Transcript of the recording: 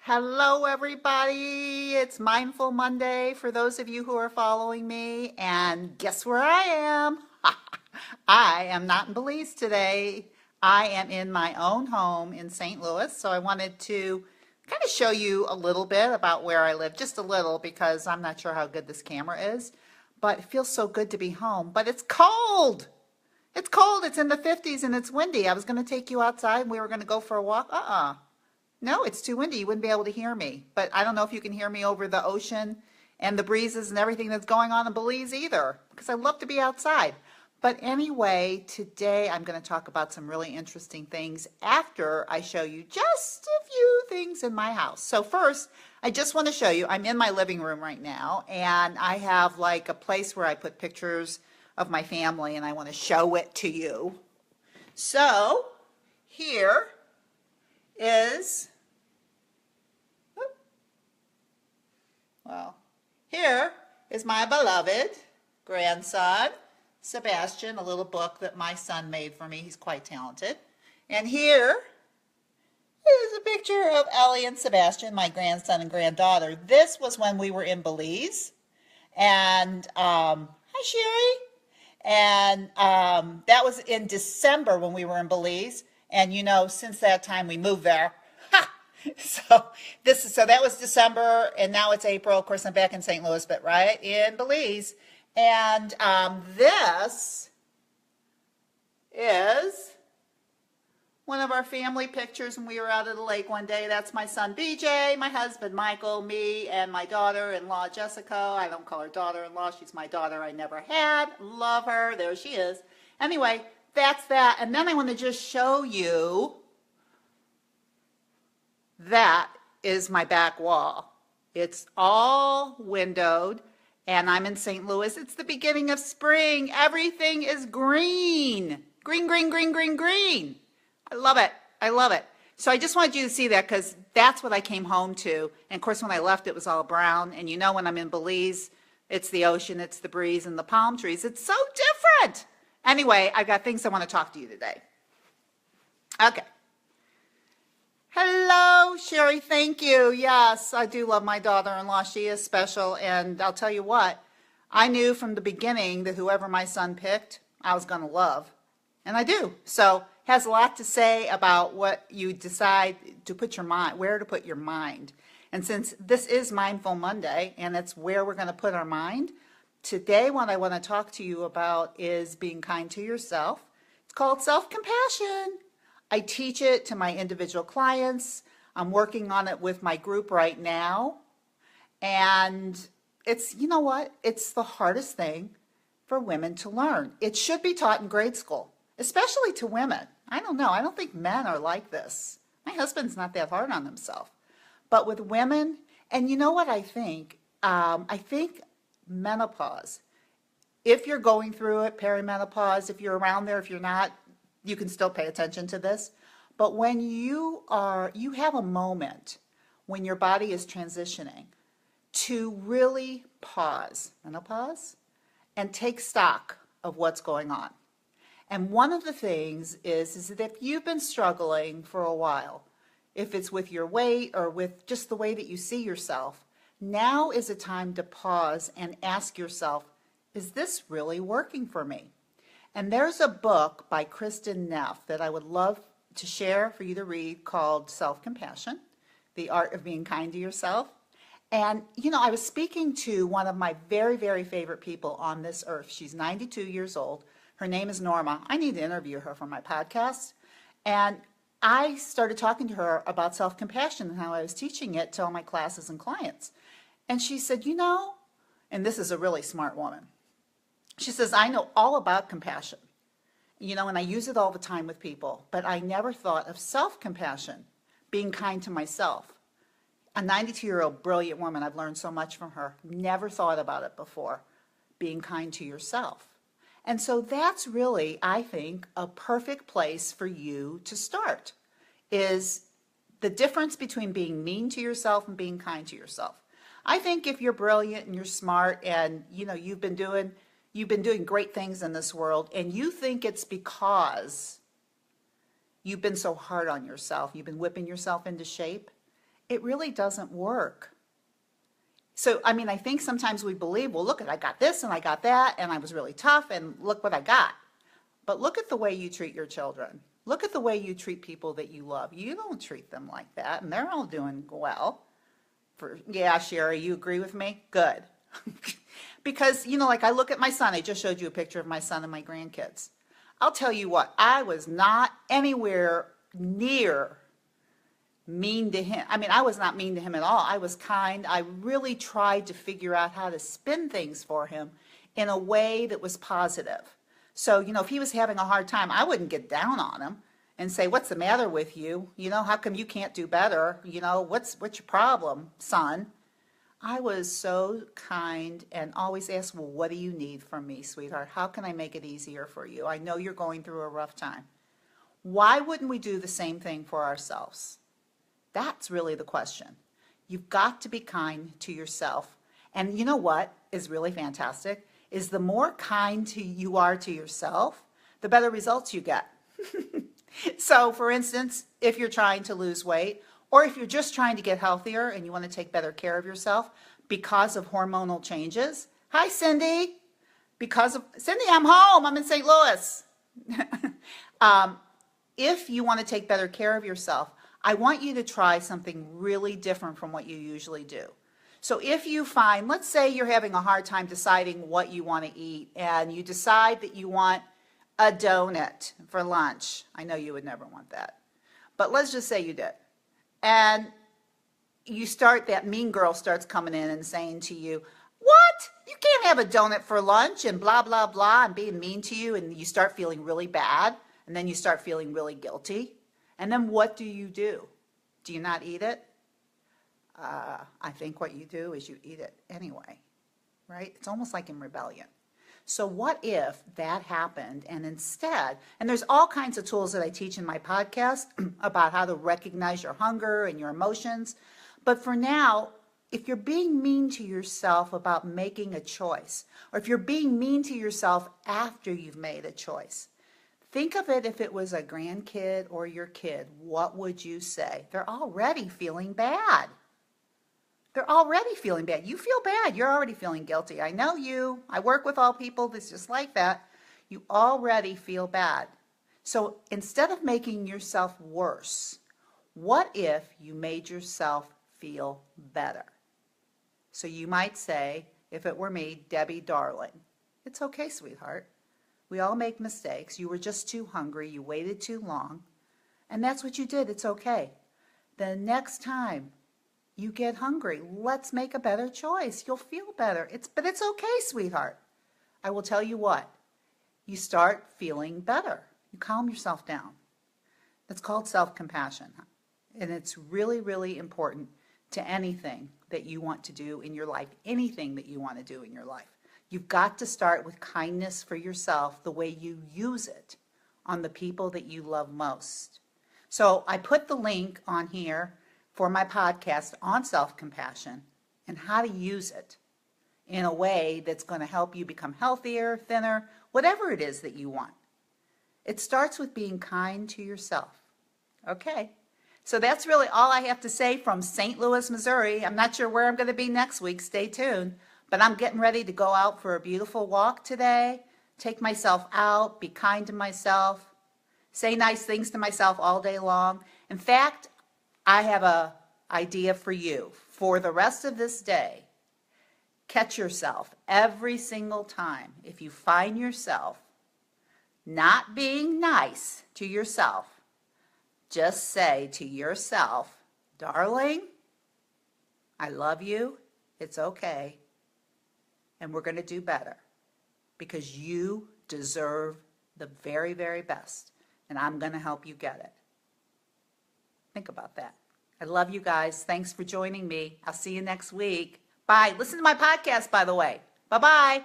Hello, everybody. It's Mindful Monday for those of you who are following me. And guess where I am? I am not in Belize today. I am in my own home in St. Louis. So I wanted to kind of show you a little bit about where I live, just a little, because I'm not sure how good this camera is. But it feels so good to be home. But it's cold. It's cold. It's in the 50s and it's windy. I was going to take you outside and we were going to go for a walk. No, it's too windy. You wouldn't be able to hear me. But I don't know if you can hear me over the ocean and the breezes and everything that's going on in Belize either, because I love to be outside. But anyway, today I'm going to talk about some really interesting things after I show you just a few things in my house. So first, I just want to show you, I'm in my living room right now, and I have like a place where I put pictures of my family, and I want to show it to you. So here is, here is my beloved grandson, Sebastian, a little book that my son made for me. He's quite talented. And here is a picture of Ellie and Sebastian, my grandson and granddaughter. This was when we were in Belize. And, hi, Sherry. And that was in December when we were in Belize. And you know, since that time we moved there. So that was December, and now it's April. Of course, I'm back in St. Louis, but right in Belize. And this is one of our family pictures when we were out at the lake one day. That's my son BJ, my husband Michael, me, and my daughter-in-law Jessica. I don't call her daughter-in-law. She's my daughter I never had. Love her. There she is. Anyway, that's that. And then I want to just show you, that is my back wall. It's all windowed, and I'm in St. Louis. It's the beginning of spring. Everything is green. Green, green, green, green, green. I love it. I love it. So I just wanted you to see that because that's what I came home to. And of course, when I left, it was all brown. And you know, when I'm in Belize, it's the ocean, it's the breeze, and the palm trees. It's so different. Anyway, I got things I want to talk to you today. Okay. Hello, Sherry. Thank you. Yes, I do love my daughter-in-law. She is special. And I'll tell you what, I knew from the beginning that whoever my son picked, I was going to love. And I do. So it has a lot to say about what you decide to put your mind, where to put your mind. And since this is Mindful Monday, and it's where we're going to put our mind, today what I want to talk to you about is being kind to yourself. It's called self-compassion. I teach it to my individual clients. I'm working on it with my group right now. And it's, you know what? It's the hardest thing for women to learn. It should be taught in grade school, especially to women. I don't know. I don't think men are like this. My husband's not that hard on himself. But with women, and you know what I think? I think menopause, if you're going through it, perimenopause, if you're around there, if you're not, you can still pay attention to this. But when you have a moment when your body is transitioning to really pause, menopause, and take stock of what's going on. And one of the things is that if you've been struggling for a while, if it's with your weight or with just the way that you see yourself, now is a time to pause and ask yourself, is this really working for me? And there's a book by Kristin Neff that I would love to share for you to read called Self-Compassion, The Art of Being Kind to Yourself. And, you know, I was speaking to one of my very, very favorite people on this earth. She's 92 years old. Her name is Norma. I need to interview her for my podcast. And I started talking to her about self-compassion and how I was teaching it to all my classes and clients. And she said, you know, and this is a really smart woman. She says, I know all about compassion, you know, and I use it all the time with people, but I never thought of self-compassion, being kind to myself. A 92-year-old brilliant woman, I've learned so much from her, never thought about it before, being kind to yourself. And so that's really, I think, a perfect place for you to start, is the difference between being mean to yourself and being kind to yourself. I think if you're brilliant and you're smart and, you know, you've been doing great things in this world, and you think it's because you've been so hard on yourself, you've been whipping yourself into shape, It really doesn't work. So, I mean, I think sometimes we believe, well, look, I got this and I got that, and I was really tough, and look what I got. But look at the way you treat your children. Look at the way you treat people that you love. You don't treat them like that, and they're all doing well. Yeah, Sherry, you agree with me? Good. Because, like I look at my son. I just showed you a picture of my son and my grandkids. I'll tell you what, I was not anywhere near mean to him. I mean, I was not mean to him at all. I was kind. I really tried to figure out how to spin things for him in a way that was positive. So, if he was having a hard time, I wouldn't get down on him and say, what's the matter with you? How come you can't do better? What's your problem, son? I was so kind and always asked, well, what do you need from me, sweetheart? How can I make it easier for you? I know you're going through a rough time. Why wouldn't we do the same thing for ourselves? That's really the question. You've got to be kind to yourself. And you know what is really fantastic? Is the more kind you are to yourself, the better results you get. So, for instance, if you're trying to lose weight, or if you're just trying to get healthier and you want to take better care of yourself because of hormonal changes. Hi, Cindy. Cindy, I'm home. I'm in St. Louis. If you want to take better care of yourself, I want you to try something really different from what you usually do. So if you find, let's say you're having a hard time deciding what you want to eat, and you decide that you want a donut for lunch. I know you would never want that. But let's just say you did. And that mean girl starts coming in and saying to you, what? You can't have a donut for lunch and blah, blah, blah, and being mean to you, and you start feeling really bad, and then you start feeling really guilty. And then what do? Do you not eat it? I think what you do is you eat it anyway, right? It's almost like in rebellion. So what if that happened and instead, and there's all kinds of tools that I teach in my podcast about how to recognize your hunger and your emotions. But for now, if you're being mean to yourself about making a choice, or if you're being mean to yourself after you've made a choice, think of it if it was a grandkid or your kid. What would you say? They're already feeling bad. They're already feeling bad. You feel bad. You're already feeling guilty. I know you. I work with all people that's just like that. You already feel bad. So instead of making yourself worse, what if you made yourself feel better? So you might say, if it were me, Debbie, darling, it's okay, sweetheart. We all make mistakes. You were just too hungry. You waited too long. And that's what you did. It's okay. The next time you get hungry, let's make a better choice. You'll feel better. But it's okay, sweetheart. I will tell you what. You start feeling better. You calm yourself down. That's called self-compassion. And it's really, really important to anything that you want to do in your life, anything that you want to do in your life. You've got to start with kindness for yourself, the way you use it on the people that you love most. So I put the link on here for my podcast on self-compassion and how to use it in a way that's going to help you become healthier, thinner, whatever it is that you want. It starts with being kind to yourself. Okay, so that's really all I have to say from St. Louis, Missouri. I'm not sure where I'm going to be next week. Stay tuned. But I'm getting ready to go out for a beautiful walk today, take myself out, be kind to myself, say nice things to myself all day long. In fact, I have an idea for you. For the rest of this day, catch yourself every single time. If you find yourself not being nice to yourself, just say to yourself, darling, I love you. It's okay. And we're going to do better because you deserve the very, very best. And I'm going to help you get it. Think about that. I love you guys. Thanks for joining me. I'll see you next week. Bye. Listen to my podcast, by the way. Bye-bye.